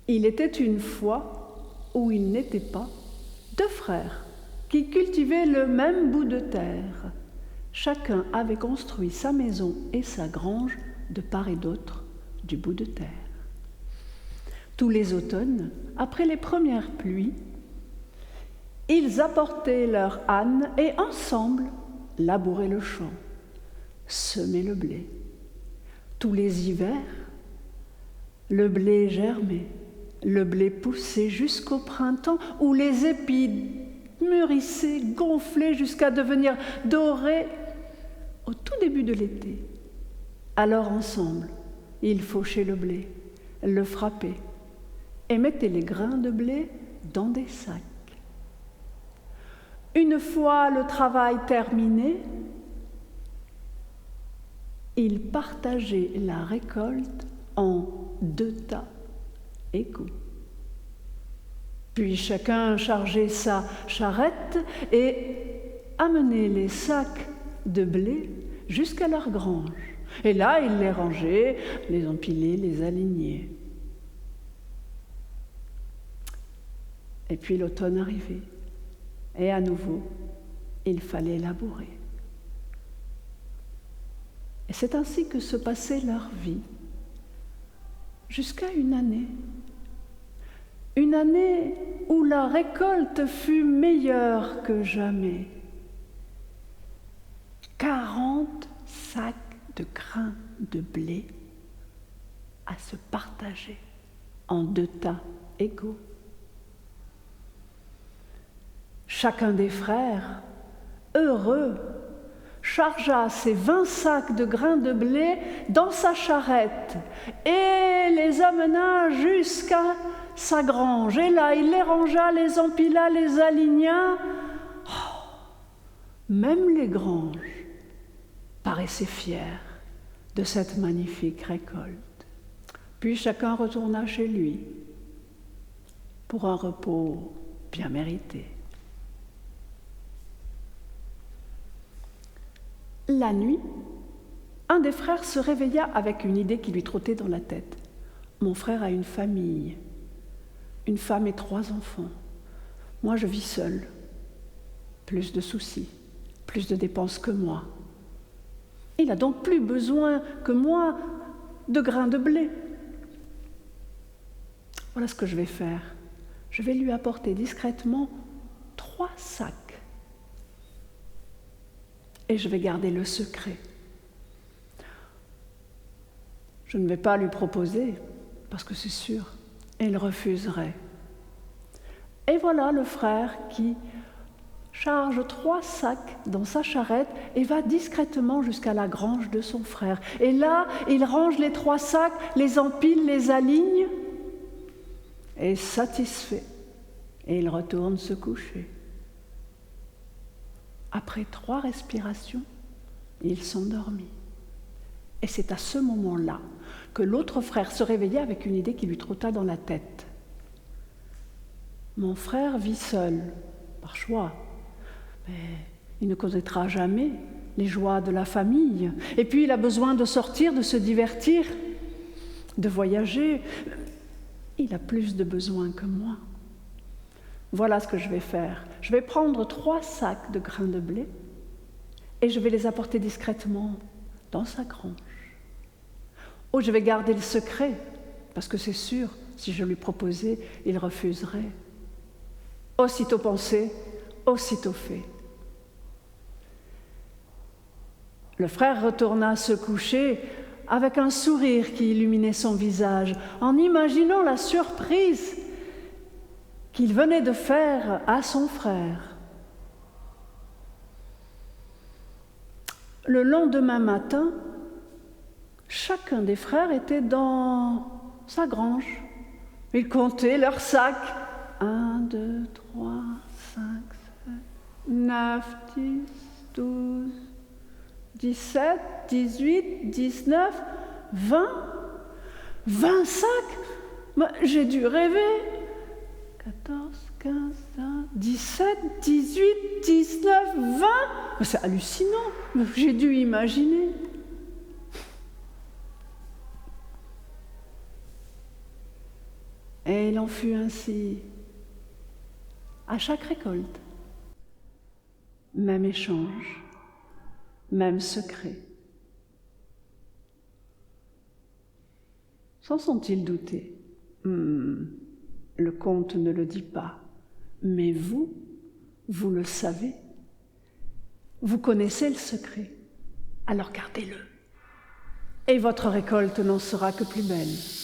Il était une fois, où il n'était pas, 2 frères qui cultivaient le même bout de terre. Chacun avait construit sa maison et sa grange de part et d'autre du bout de terre. Tous les automnes, après les premières pluies, ils apportaient leur âne et ensemble labouraient le champ, semaient le blé. Tous les hivers, le blé germait, le blé poussait jusqu'au printemps où les épis mûrissaient, gonflaient jusqu'à devenir dorés au tout début de l'été. Alors ensemble, ils fauchaient le blé, le frappaient et mettaient les grains de blé dans des sacs. Une fois le travail terminé, ils partageaient la récolte en 2 tas égaux. Puis chacun chargeait sa charrette et amenait les sacs de blé jusqu'à leur grange. Et là, ils les rangeaient, les empilaient, les alignaient. Et puis l'automne arrivait. Et à nouveau, il fallait labourer. Et c'est ainsi que se passait leur vie, jusqu'à une année où la récolte fut meilleure que jamais. 40 sacs de grains de blé à se partager en 2 tas égaux. Chacun des frères, heureux, chargea ses 20 sacs de grains de blé dans sa charrette et les amena jusqu'à sa grange. Et là, il les rangea, les empila, les aligna. Même les granges paraissaient fiers de cette magnifique récolte. Puis chacun retourna chez lui pour un repos bien mérité. La nuit, un des frères se réveilla avec une idée qui lui trottait dans la tête. Mon frère a une famille, une femme et 3 enfants. Moi, je vis seul. Plus de soucis, plus de dépenses que moi. Il n'a donc plus besoin que moi de grains de blé. Voilà ce que je vais faire. Je vais lui apporter discrètement 3 sacs. Et je vais garder le secret. Je ne vais pas lui proposer, parce que c'est sûr, il refuserait. Et voilà le frère qui charge 3 sacs dans sa charrette et va discrètement jusqu'à la grange de son frère. Et là, il range les 3 sacs, les empile, les aligne, et satisfait, et il retourne se coucher. Après 3 respirations, il s'endormit. Et c'est à ce moment-là que l'autre frère se réveilla avec une idée qui lui trotta dans la tête. Mon frère vit seul, par choix, mais il ne connaîtra jamais les joies de la famille. Et puis il a besoin de sortir, de se divertir, de voyager. Il a plus de besoins que moi. Voilà ce que je vais faire. Je vais prendre 3 sacs de grains de blé et je vais les apporter discrètement dans sa grange. Oh, je vais garder le secret, parce que c'est sûr, si je lui proposais, il refuserait. Aussitôt pensé, aussitôt fait. Le frère retourna se coucher avec un sourire qui illuminait son visage, en imaginant la surprise qu'il venait de faire à son frère. Le lendemain matin, chacun des frères était dans sa grange. Ils comptaient leurs sacs. 1, 2, 3, 5, 7, 9, 10, 12, 17, 18, 19, 20. 20 sacs. J'ai dû rêver. 14, 15, 17, 18, 19, 20. C'est hallucinant. J'ai dû imaginer. Et il en fut ainsi à chaque récolte. Même échange, même secret. S'en sont-ils doutés? Le conte ne le dit pas, mais vous le savez. Vous connaissez le secret, alors gardez-le. Et votre récolte n'en sera que plus belle.